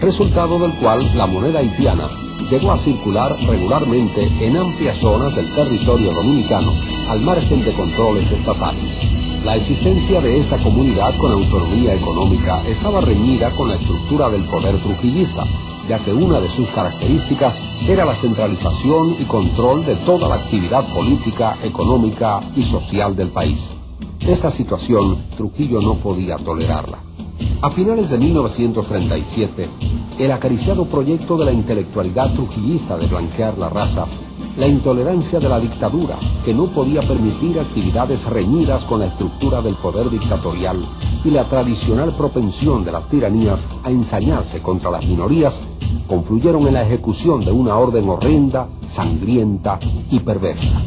resultado del cual la moneda haitiana llegó a circular regularmente en amplias zonas del territorio dominicano al margen de controles estatales. La existencia de esta comunidad con autonomía económica estaba reñida con la estructura del poder trujillista, ya que una de sus características era la centralización y control de toda la actividad política, económica y social del país. Esta situación Trujillo no podía tolerarla. A finales de 1937, el acariciado proyecto de la intelectualidad trujillista de blanquear la raza, la intolerancia de la dictadura, que no podía permitir actividades reñidas con la estructura del poder dictatorial, y la tradicional propensión de las tiranías a ensañarse contra las minorías, confluyeron en la ejecución de una orden horrenda, sangrienta y perversa.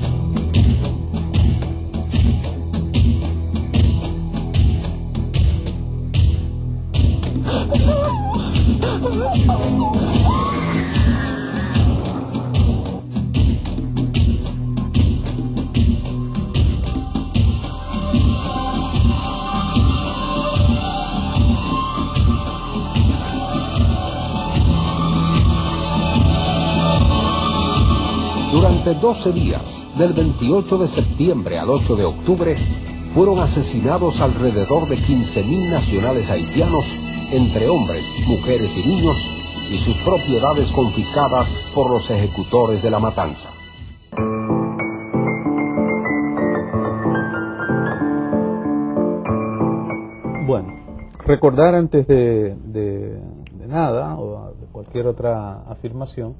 Durante 12 días, del 28 de septiembre al 8 de octubre, fueron asesinados alrededor de 15.000 nacionales haitianos, entre hombres, mujeres y niños, y sus propiedades confiscadas por los ejecutores de la matanza. Bueno, recordar antes de nada, o de cualquier otra afirmación,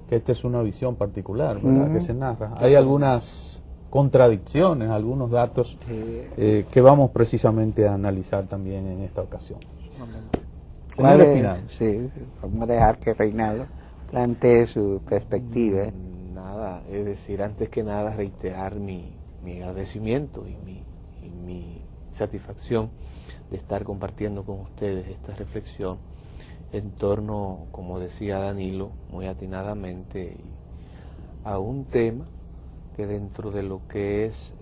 que esta es una visión particular, ¿verdad? Que se narra. Hay algunas contradicciones, algunos datos que vamos precisamente a analizar también en esta ocasión. Señor Espinal. Sí, vamos a dejar que Reinaldo plantee su perspectiva. Nada, es decir, antes que nada reiterar mi agradecimiento y mi satisfacción de estar compartiendo con ustedes esta reflexión en torno, como decía Danilo, muy atinadamente, a un tema que dentro de lo que es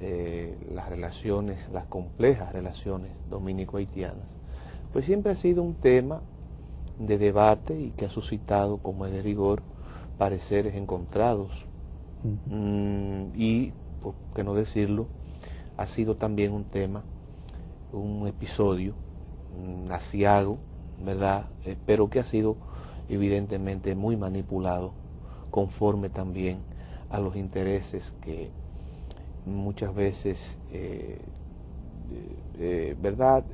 las relaciones, las complejas relaciones dominico-haitianas, pues siempre ha sido un tema de debate y que ha suscitado, como es de rigor, pareceres encontrados. Y, por qué no decirlo, ha sido también un tema, un episodio, un aciago, ¿verdad? Pero que ha sido evidentemente muy manipulado conforme también a los intereses que muchas veces, ¿verdad?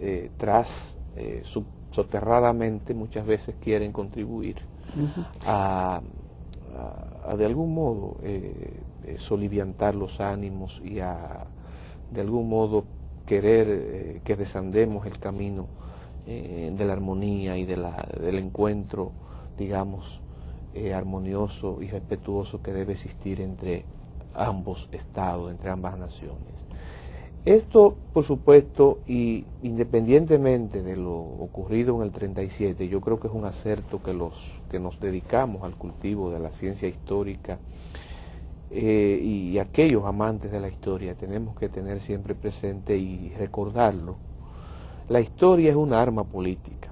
Soterradamente muchas veces quieren contribuir a de algún modo soliviantar los ánimos y a de algún modo querer que desandemos el camino de la armonía y del encuentro, digamos, armonioso y respetuoso que debe existir entre ambos estados, entre ambas naciones. Esto, por supuesto, y independientemente de lo ocurrido en el 37, yo creo que es un acerto que nos dedicamos al cultivo de la ciencia histórica y aquellos amantes de la historia tenemos que tener siempre presente y recordarlo. La historia es una arma política.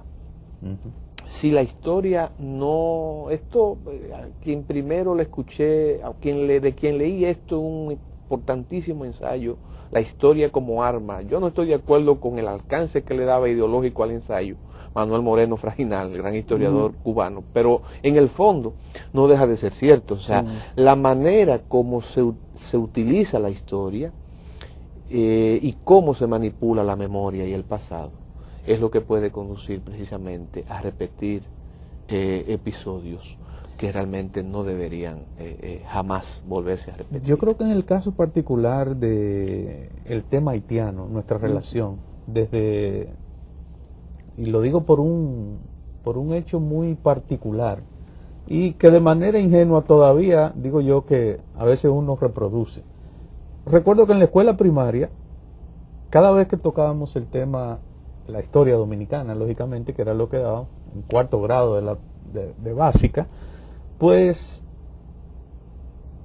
Si la historia no... Esto, a quien primero le escuché, de quien leí esto, un importantísimo ensayo, la historia como arma. Yo no estoy de acuerdo con el alcance que le daba ideológico al ensayo Manuel Moreno Frajinal, el gran historiador cubano, pero en el fondo no deja de ser cierto. O sea, la manera como se utiliza la historia y cómo se manipula la memoria y el pasado es lo que puede conducir precisamente a repetir episodios que realmente no deberían jamás volverse a repetir. Yo creo que en el caso particular de el tema haitiano, nuestra relación, desde, y lo digo por un hecho muy particular, y que de manera ingenua todavía, digo yo, que a veces uno reproduce. Recuerdo que en la escuela primaria, cada vez que tocábamos el tema, la historia dominicana, lógicamente, que era lo que dábamos, en cuarto grado de básica, pues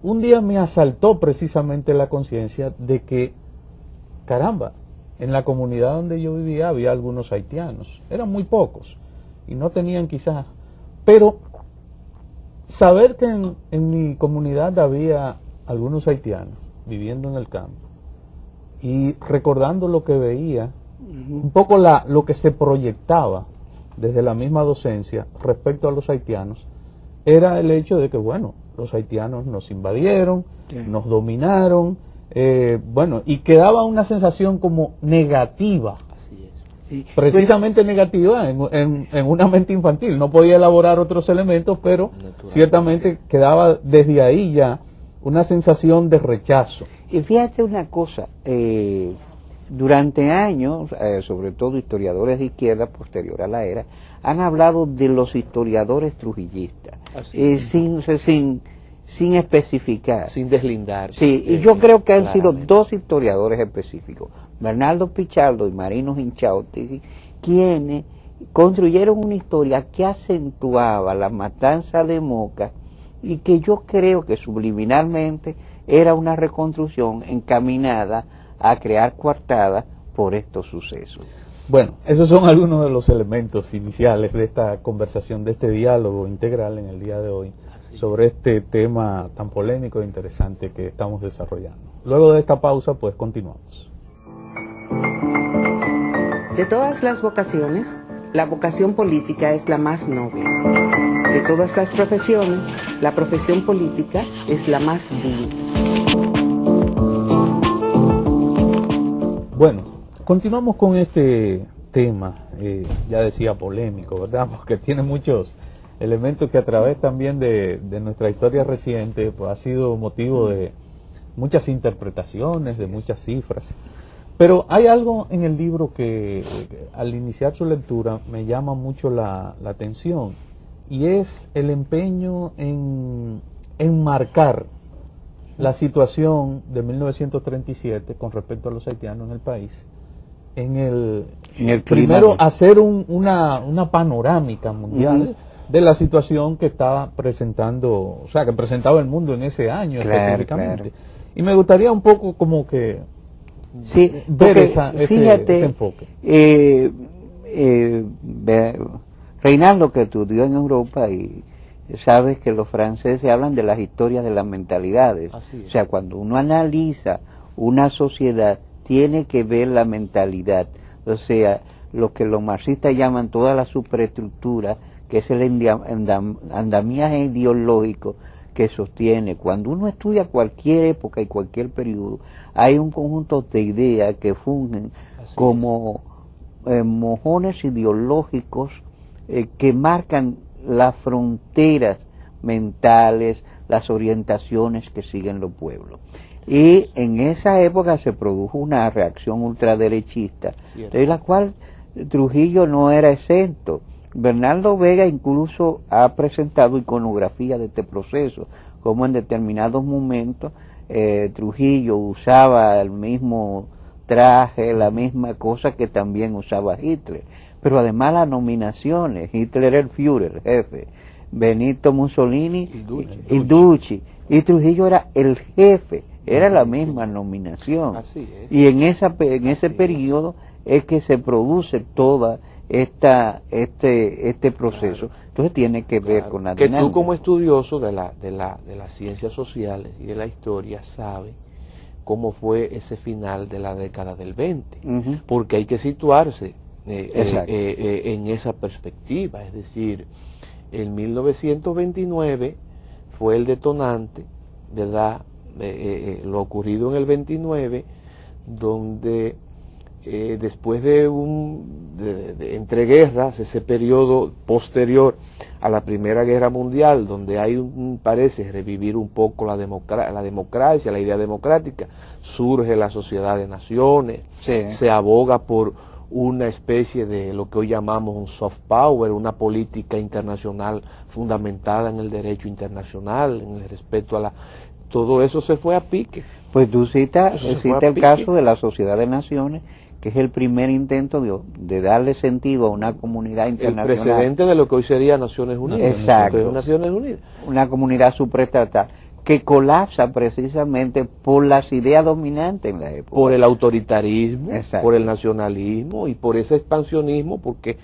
un día me asaltó precisamente la conciencia de que, caramba, en la comunidad donde yo vivía había algunos haitianos, eran muy pocos, y no tenían quizás Pero saber que en mi comunidad había algunos haitianos viviendo en el campo y recordando lo que veía, un poco lo que se proyectaba desde la misma docencia respecto a los haitianos, era el hecho de que, bueno, los haitianos nos invadieron, nos dominaron, bueno, y quedaba una sensación como negativa. Sí. Precisamente negativa en una mente infantil. No podía elaborar otros elementos, pero ciertamente quedaba desde ahí ya una sensación de rechazo. Y fíjate una cosa, durante años, sobre todo historiadores de izquierda posterior a la era, han hablado de los historiadores trujillistas, sin especificar. Sin deslindar. Sí, y yo creo que han sido dos historiadores específicos, Bernardo Pichardo y Marino Hinchauti, quienes construyeron una historia que acentuaba la matanza de Moca y que yo creo que subliminalmente era una reconstrucción encaminada a crear coartadas por estos sucesos. Bueno, esos son algunos de los elementos iniciales de esta conversación, de este diálogo integral en el día de hoy sobre este tema tan polémico e interesante que estamos desarrollando. Luego de esta pausa, pues continuamos. De todas las vocaciones, la vocación política es la más noble. De todas las profesiones, la profesión política es la más vil. Bueno, continuamos con este tema, ya decía polémico, ¿verdad? Porque tiene muchos elementos que a través también de nuestra historia reciente pues ha sido motivo de muchas interpretaciones, de muchas cifras. Pero hay algo en el libro que al iniciar su lectura me llama mucho la atención, y es el empeño en marcar la situación de 1937 con respecto a los haitianos en el país, en el primero hacer una panorámica mundial de la situación que estaba presentando, o sea, que presentaba el mundo en ese año específicamente. Claro. Y me gustaría un poco como que ver ese enfoque. Reinaldo, que estudió en Europa, y sabes que los franceses hablan de las historias de las mentalidades. O sea, cuando uno analiza una sociedad, tiene que ver la mentalidad. O sea, lo que los marxistas llaman toda la superestructura, que es el andamiaje ideológico que sostiene. Cuando uno estudia cualquier época y cualquier periodo, hay un conjunto de ideas que fungen como mojones ideológicos que marcan las fronteras mentales, las orientaciones que siguen los pueblos. Y en esa época se produjo una reacción ultraderechista, de la cual Trujillo no era exento. Bernardo Vega incluso ha presentado iconografía de este proceso, como en determinados momentos Trujillo usaba el mismo traje, la misma cosa que también usaba Hitler. Pero además las nominaciones, Hitler era el Führer, el jefe, Benito Mussolini y Ducci, y Trujillo era el jefe, era la misma nominación. Y en ese periodo es que se produce toda este proceso. Entonces tiene que ver con la dinámica. Que tú, como estudioso de las ciencias sociales y de la historia, sabes cómo fue ese final de la década del 20, porque hay que situarse en esa perspectiva. Es decir, en 1929 fue el detonante, ¿verdad? Lo ocurrido en el 29, donde después de entreguerras, ese periodo posterior a la Primera Guerra Mundial, donde hay parece revivir un poco la democracia, la idea democrática, surge la Sociedad de Naciones, se aboga por una especie de lo que hoy llamamos un soft power, una política internacional fundamentada en el derecho internacional, en el respeto a todo eso se fue a pique. Pues tú citas el caso de la Sociedad de Naciones, que es el primer intento de darle sentido a una comunidad internacional. El precedente de lo que hoy sería Naciones Unidas. Exacto. Naciones Unidas. Una comunidad supraestatal que colapsa precisamente por las ideas dominantes en la época. Por el autoritarismo, por el nacionalismo y por ese expansionismo, porque